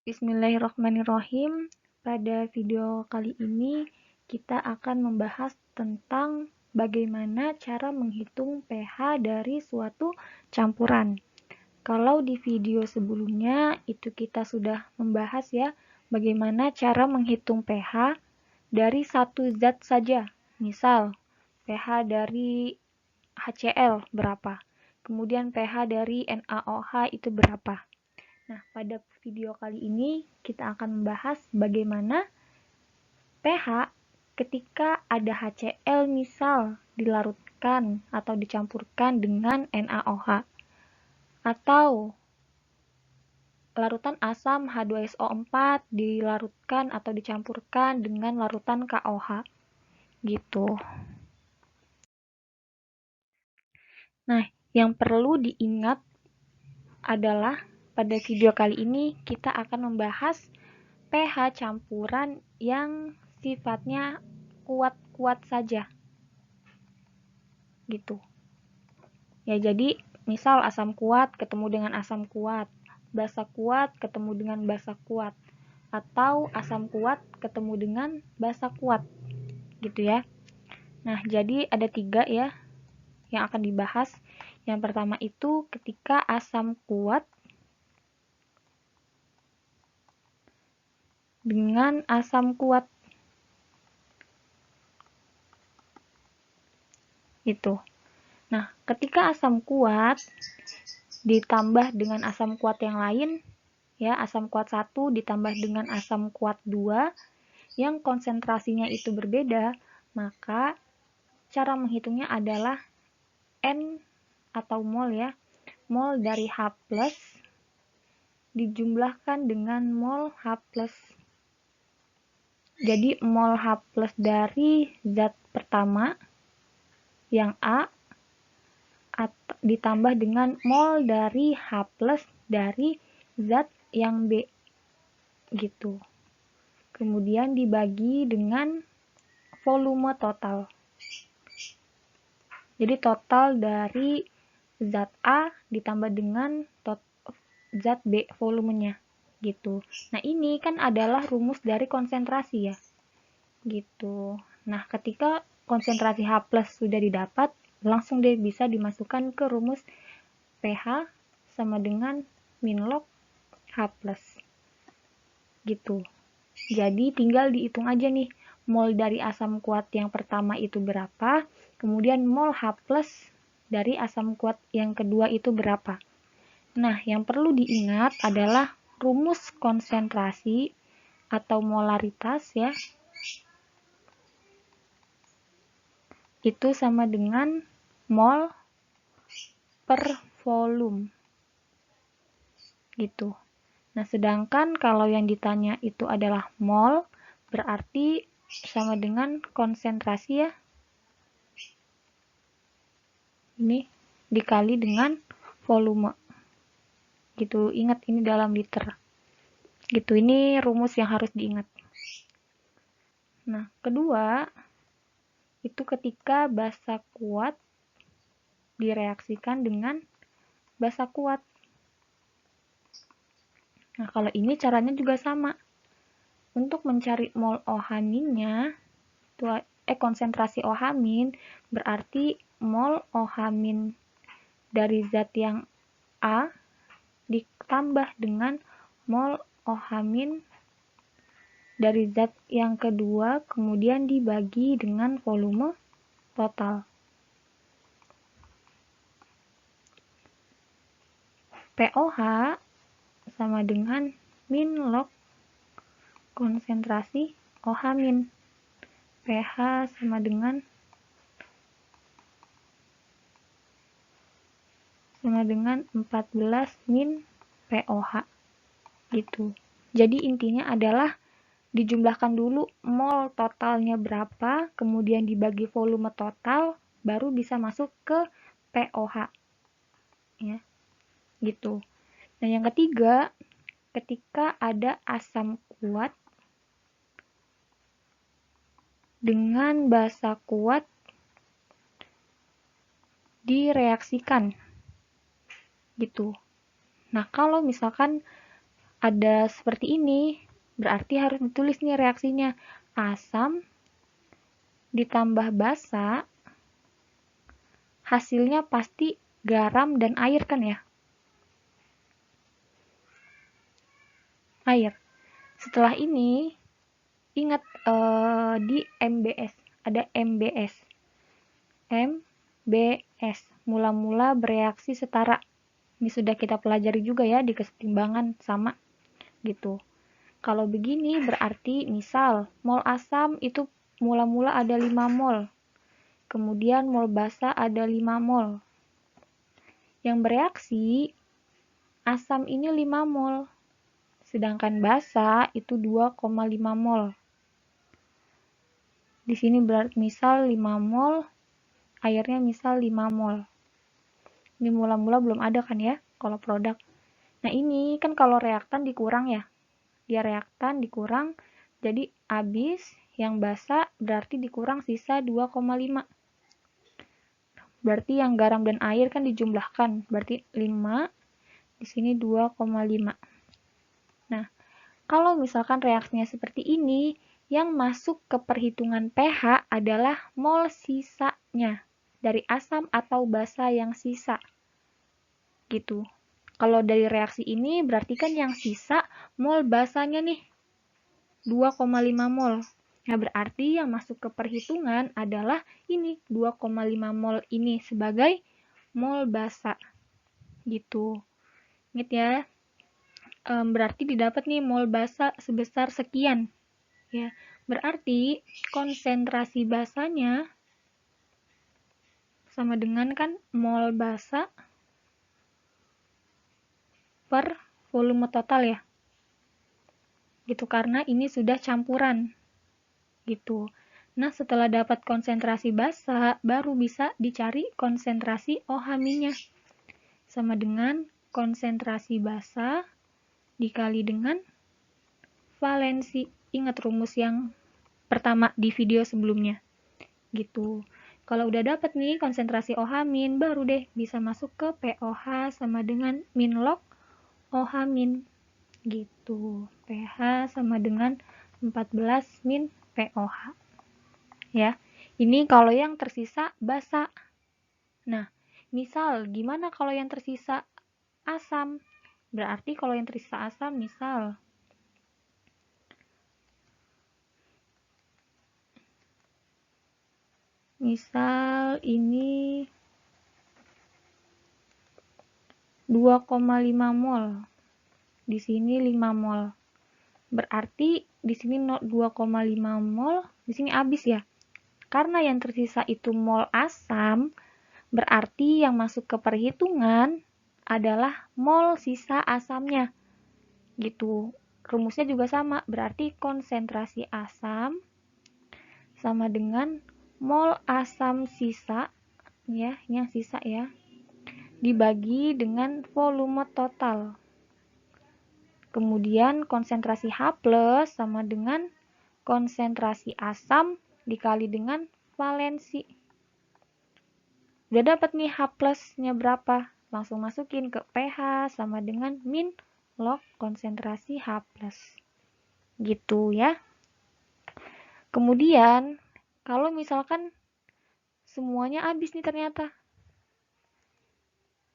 Bismillahirrahmanirrahim. Pada video kali ini kita akan membahas tentang bagaimana cara menghitung pH dari suatu campuran. Kalau di video sebelumnya itu kita sudah membahas ya bagaimana cara menghitung pH dari satu zat saja. Misal pH dari HCl berapa? Kemudian pH dari NaOH itu berapa? Nah, pada video kali ini kita akan membahas bagaimana pH ketika ada HCl misal dilarutkan atau dicampurkan dengan NaOH atau larutan asam H2SO4 dilarutkan atau dicampurkan dengan larutan KOH gitu. Nah, yang perlu diingat adalah pada video kali ini kita akan membahas pH campuran yang sifatnya kuat-kuat saja. Gitu. Ya, jadi misal asam kuat ketemu dengan asam kuat, basa kuat ketemu dengan basa kuat, atau asam kuat ketemu dengan basa kuat. Gitu ya. Nah, jadi ada 3 ya yang akan dibahas. Yang pertama itu ketika asam kuat dengan asam kuat. Itu. Nah, ketika asam kuat ditambah dengan asam kuat yang lain, ya, asam kuat 1 ditambah dengan asam kuat 2 yang konsentrasinya itu berbeda, maka cara menghitungnya adalah N atau mol ya. Mol dari H+ dijumlahkan dengan mol H+. Jadi mol H+ dari zat pertama yang A ditambah dengan mol dari H+ dari zat yang B gitu. Kemudian dibagi dengan volume total. Jadi total dari zat A ditambah dengan zat B volumenya gitu. Nah, ini kan adalah rumus dari konsentrasi ya. Gitu. Nah, ketika konsentrasi H+ sudah didapat, langsung dia bisa dimasukkan ke rumus pH sama dengan min log H+. Gitu. Jadi tinggal dihitung aja nih, mol dari asam kuat yang pertama itu berapa, kemudian mol H+ dari asam kuat yang kedua itu berapa. Nah, yang perlu diingat adalah rumus konsentrasi atau molaritas ya. Itu sama dengan mol per volume. Gitu. Nah, sedangkan kalau yang ditanya itu adalah mol, berarti sama dengan konsentrasi ya. Ini dikali dengan volume. Gitu, ingat ini dalam liter. Gitu, ini rumus yang harus diingat. Nah, kedua, itu ketika basa kuat direaksikan dengan basa kuat. Nah, kalau ini caranya juga sama. Untuk mencari mol OH-nya, konsentrasi OH- berarti mol OH- dari zat yang A ditambah dengan mol OH- dari zat yang kedua, kemudian dibagi dengan volume total. pOH sama dengan min log konsentrasi OH-. pH sama dengan 14 min pOH gitu. Jadi intinya adalah dijumlahkan dulu mol totalnya berapa, kemudian dibagi volume total, baru bisa masuk ke pOH. Ya. Gitu. Nah, yang ketiga, ketika ada asam kuat dengan basa kuat direaksikan. Gitu. Nah, kalau misalkan ada seperti ini, berarti harus ditulis nih reaksinya. Asam ditambah basa, hasilnya pasti garam dan air kan ya? Air. Setelah ini, ingat di MBS, ada MBS. MBS, mula-mula bereaksi setara. Ini sudah kita pelajari juga ya di kesetimbangan sama gitu. Kalau begini berarti misal mol asam itu mula-mula ada 5 mol. Kemudian mol basa ada 5 mol. Yang bereaksi asam ini 5 mol. Sedangkan basa itu 2,5 mol. Di sini berarti misal 5 mol, airnya misal 5 mol. Ini mula-mula belum ada kan ya kalau produk. Nah ini kan kalau reaktan dikurang ya. Dia reaktan dikurang, jadi habis yang basa berarti dikurang sisa 2,5. Berarti yang garam dan air kan dijumlahkan, berarti 5, di sini 2,5. Nah, kalau misalkan reaksinya seperti ini, yang masuk ke perhitungan pH adalah mol sisanya dari asam atau basa yang sisa. Gitu. Kalau dari reaksi ini berarti kan yang sisa mol basanya nih 2,5 mol. Nah, berarti yang masuk ke perhitungan adalah ini 2,5 mol ini sebagai mol basa. Gitu. Ingat ya. Berarti didapat nih mol basa sebesar sekian. Ya, berarti konsentrasi basanya sama dengan kan mol basa per volume total ya. Gitu, karena ini sudah campuran. Gitu. Nah, setelah dapat konsentrasi basa, baru bisa dicari konsentrasi OH-nya. Sama dengan konsentrasi basa dikali dengan valensi. Ingat rumus yang pertama di video sebelumnya. Gitu. Kalau udah dapat nih konsentrasi OH-, baru deh bisa masuk ke POH sama dengan min log OH-. Gitu. pH sama dengan 14 min POH. Ya. Ini kalau yang tersisa basa. Nah, misal gimana kalau yang tersisa asam? Berarti kalau yang tersisa asam misal ini 2,5 mol. Di sini 5 mol. Berarti di sini 2,5 mol, di sini habis ya. Karena yang tersisa itu mol asam, berarti yang masuk ke perhitungan adalah mol sisa asamnya. Gitu. Rumusnya juga sama, berarti konsentrasi asam sama dengan mol asam sisa, ya, yang sisa ya, dibagi dengan volume total. Kemudian konsentrasi H+ sama dengan konsentrasi asam dikali dengan valensi. Udah dapat nih H+-nya berapa? Langsung masukin ke pH sama dengan min log konsentrasi H+. Gitu ya. Kemudian, kalau misalkan semuanya habis nih ternyata.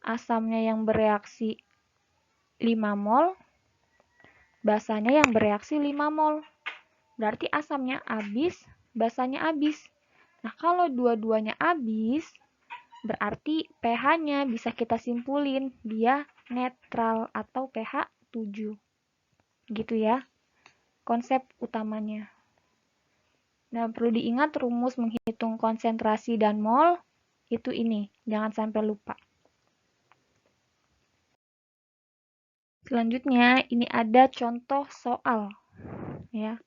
Asamnya yang bereaksi 5 mol, basanya yang bereaksi 5 mol. Berarti asamnya habis, basanya habis. Nah, kalau dua-duanya habis, berarti pH-nya bisa kita simpulin dia netral atau pH 7. Gitu ya. Konsep utamanya. Nah, perlu diingat rumus menghitung konsentrasi dan mol itu ini, jangan sampai lupa. Selanjutnya, ini ada contoh soal ya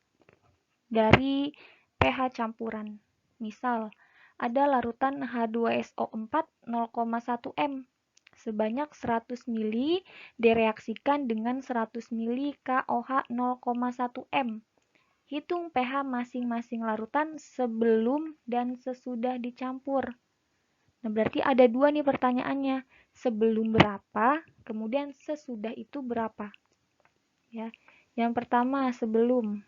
dari pH campuran. Misal, ada larutan H2SO4 0,1 m sebanyak 100 ml direaksikan dengan 100 ml KOH 0,1 m. Hitung pH masing-masing larutan sebelum dan sesudah dicampur. Nah, berarti ada dua nih pertanyaannya. Sebelum berapa, kemudian sesudah itu berapa. ya. Yang pertama sebelum.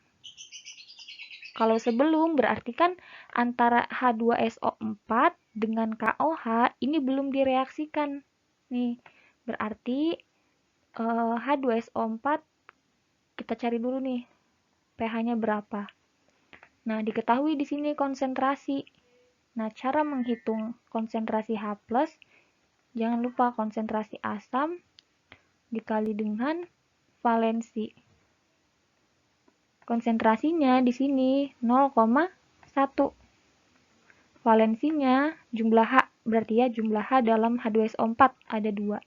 Kalau sebelum berarti kan antara H2SO4 dengan KOH ini belum direaksikan. Nih, berarti H2SO4 kita cari dulu nih pH-nya berapa. Nah, diketahui di sini konsentrasi. Nah, cara menghitung konsentrasi H+, jangan lupa konsentrasi asam dikali dengan valensi. Konsentrasinya di sini 0,1. Valensinya jumlah H, berarti ya jumlah H dalam H2SO4 ada 2.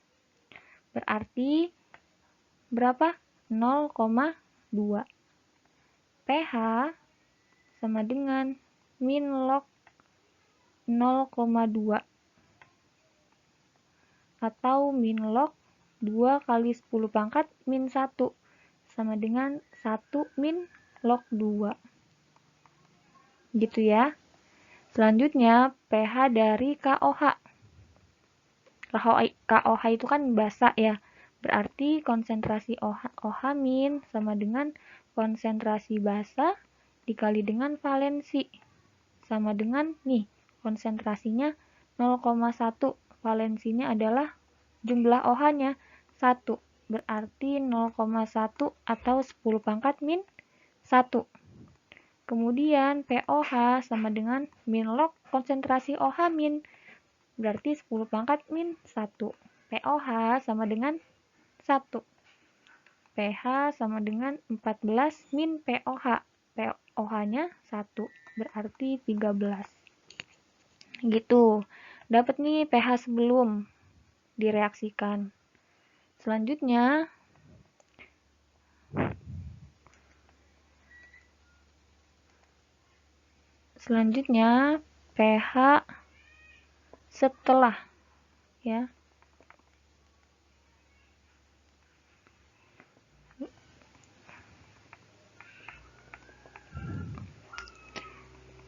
Berarti berapa? 0,2. pH sama dengan min log 0,2 atau min log 2 kali 10 pangkat min 1 sama dengan 1 min log 2. Gitu ya. Selanjutnya pH dari KOH. KOH itu kan basa ya. Berarti konsentrasi OH min sama dengan konsentrasi basa dikali dengan valensi. Sama dengan nih, konsentrasinya 0,1. Valensinya adalah jumlah OH-nya 1. Berarti 0,1 atau 10 pangkat min 1. Kemudian POH sama dengan min log konsentrasi OH min. Berarti 10 pangkat min 1. POH sama dengan 1. pH sama dengan 14 min POH. POH-nya 1. Berarti 13. Gitu. Dapat nih pH sebelum direaksikan. Selanjutnya pH setelah ya.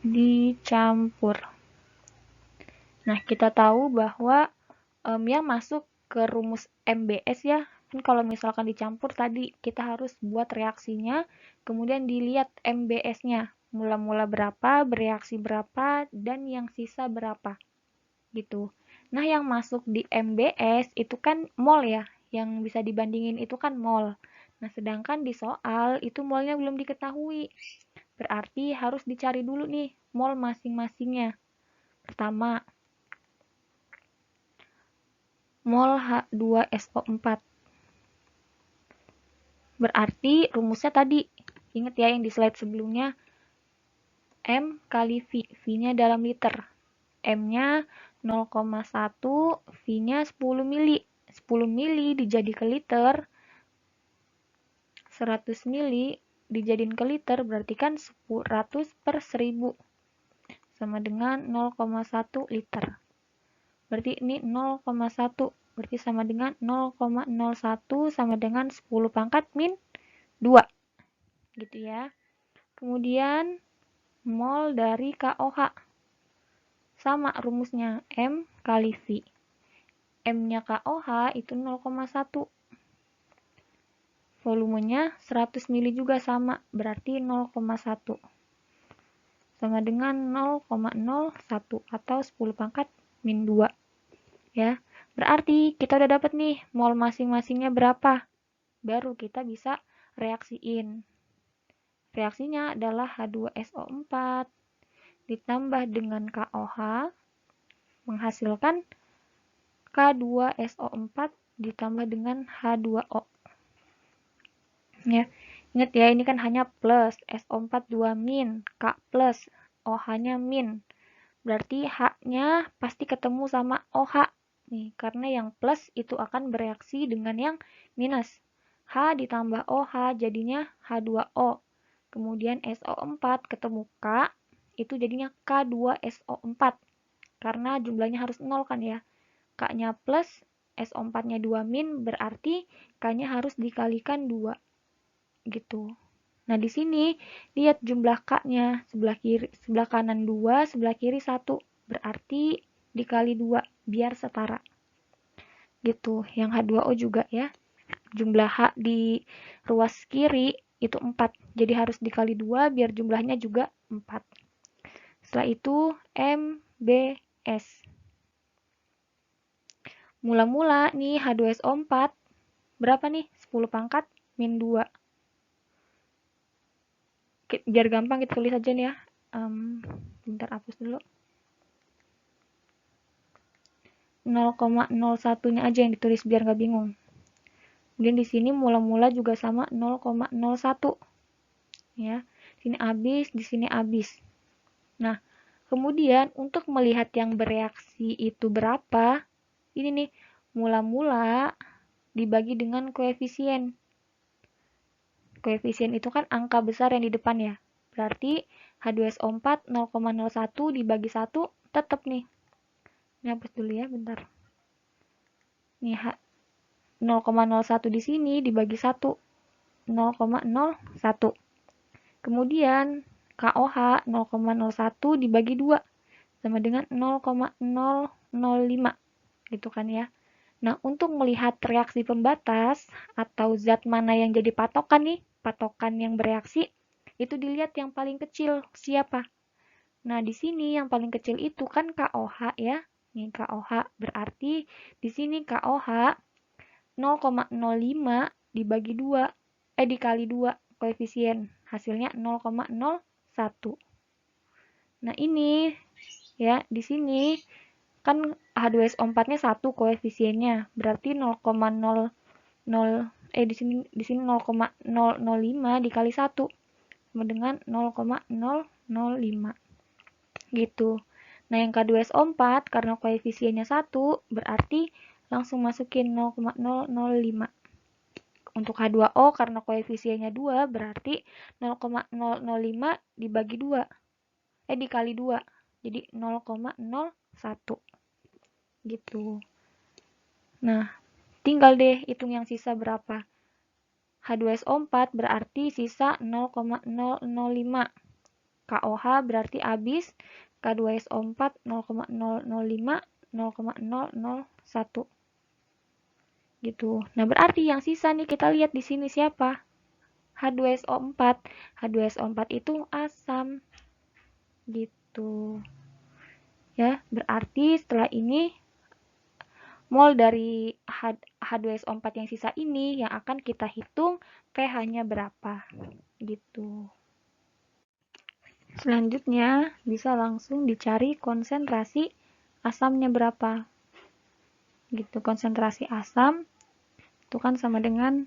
Dicampur. Nah, kita tahu bahwa yang masuk ke rumus MBS ya, kan kalau misalkan dicampur tadi kita harus buat reaksinya, kemudian dilihat MBS-nya, mula-mula berapa, bereaksi berapa, dan yang sisa berapa, gitu. Nah, yang masuk di MBS itu kan mol ya, yang bisa dibandingin itu kan mol. Nah, sedangkan di soal itu molnya belum diketahui, berarti harus dicari dulu nih mol masing-masingnya. Pertama, mol H2SO4. Berarti rumusnya tadi, ingat ya yang di slide sebelumnya, M kali V, V-nya dalam liter. M-nya 0,1, V-nya 10 mili. 10 mili dijadi ke liter, 100 mili dijadiin ke liter, berarti kan 100 per 1000. Sama dengan 0,1 liter. Berarti ini 0,1. Berarti sama dengan 0,01 sama dengan 10 pangkat min 2. Gitu ya. Kemudian mol dari KOH. Sama rumusnya M kali V. M-nya KOH itu 0,1. Volumenya 100 mili juga sama, berarti 0,1. Sama dengan 0,01 atau 10 pangkat min 2. Ya. Berarti kita udah dapat nih mol masing-masingnya berapa. Baru kita bisa reaksiin. Reaksinya adalah H2SO4 ditambah dengan KOH menghasilkan K2SO4 ditambah dengan H2O. Ya. Ingat ya, ini kan hanya plus, SO4 2 min, K plus, OH-nya min. Berarti H-nya pasti ketemu sama OH. Nih, karena yang plus itu akan bereaksi dengan yang minus. H ditambah OH jadinya H2O. Kemudian SO4 ketemu K, itu jadinya K2SO4. Karena jumlahnya harus 0 kan ya. K-nya plus, SO4-nya 2 min, berarti K-nya harus dikalikan 2. Gitu. Nah, di sini lihat jumlah K-nya, sebelah kanan 2, sebelah kiri 1. Berarti dikali 2 biar setara. Gitu. Yang H2O juga ya. jumlah H di ruas kiri itu 4. Jadi harus dikali 2 biar jumlahnya juga 4. Setelah itu MBS. Mula-mula nih H2SO4 berapa nih? 10 pangkat min 2. Biar gampang kita tulis aja nih ya. Bentar hapus dulu. 0,01-nya aja yang ditulis biar nggak bingung. Kemudian di sini mula-mula juga sama 0,01. Ya. Sini habis, di sini habis. Nah, kemudian untuk melihat yang bereaksi itu berapa, ini nih, mula-mula dibagi dengan koefisien. Koefisien itu kan angka besar yang di depan ya. Berarti H2SO4 0,01 dibagi 1 tetap nih. Ini hapus dulu ya, bentar. Nih 0,01 di sini dibagi 1. 0,01. Kemudian KOH 0,01 dibagi 2 sama dengan 0,005 gitu kan ya. Nah, untuk melihat reaksi pembatas atau zat mana yang jadi patokan nih, patokan yang bereaksi, itu dilihat yang paling kecil siapa. Nah, di sini yang paling kecil itu kan KOH ya. Nih KOH berarti di sini KOH 0,05 dibagi 2 dikali 2 koefisien, hasilnya 0,01. Nah, ini ya, di sini kan H2SO4-nya 1 koefisiennya, berarti 0,00 di sini 0,005 dikali 1 sama dengan 0,005 gitu. Nah, yang K2SO4 karena koefisiennya 1 berarti langsung masukin 0,005. Untuk H2O karena koefisiennya 2 berarti 0,005 dibagi 2 dikali 2 jadi 0,01 gitu. Nah, tinggal deh hitung yang sisa berapa. H2SO4 berarti sisa 0,005. KOH berarti habis. K2SO4 0,005, 0,001. Gitu. Nah, berarti yang sisa nih kita lihat di sini siapa? H2SO4. H2SO4 itu asam. Gitu. Ya, berarti setelah ini mol dari H2SO4 yang sisa ini yang akan kita hitung pH-nya berapa. Gitu. Selanjutnya bisa langsung dicari konsentrasi asamnya berapa. Gitu, konsentrasi asam itu kan sama dengan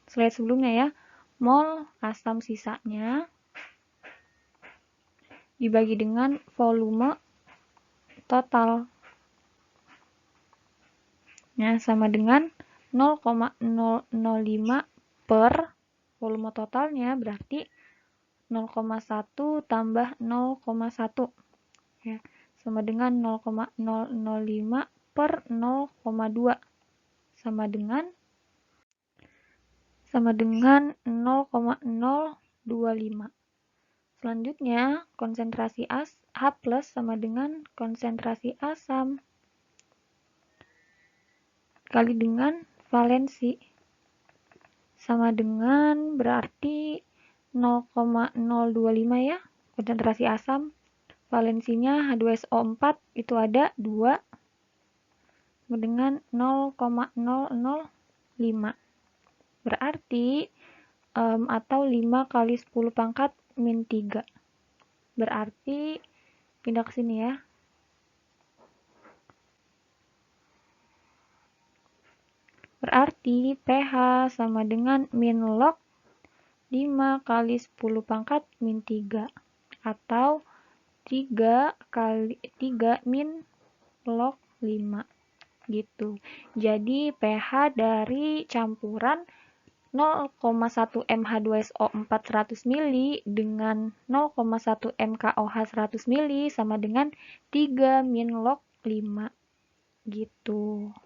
slide sebelumnya ya. Mol asam sisanya dibagi dengan volume total. Ya, sama dengan 0,005 per volume totalnya berarti 0,1 tambah 0,1 ya, sama dengan 0,005 per 0,2 sama dengan 0,025. Selanjutnya, konsentrasi H+ sama dengan konsentrasi asam kali dengan valensi sama dengan berarti 0,025 ya, konsentrasi asam. Valensinya H2SO4 itu ada 2 sama dengan 0,005. Berarti atau 5 kali 10 pangkat min 3. Berarti pindah ke sini ya. Berarti pH sama dengan min log 5 kali 10 pangkat min 3 atau 3 min log 5 gitu. Jadi pH dari campuran 0,1 mH2SO4 100 ml dengan 0,1 mKOH 100 ml sama dengan 3 min log 5 gitu.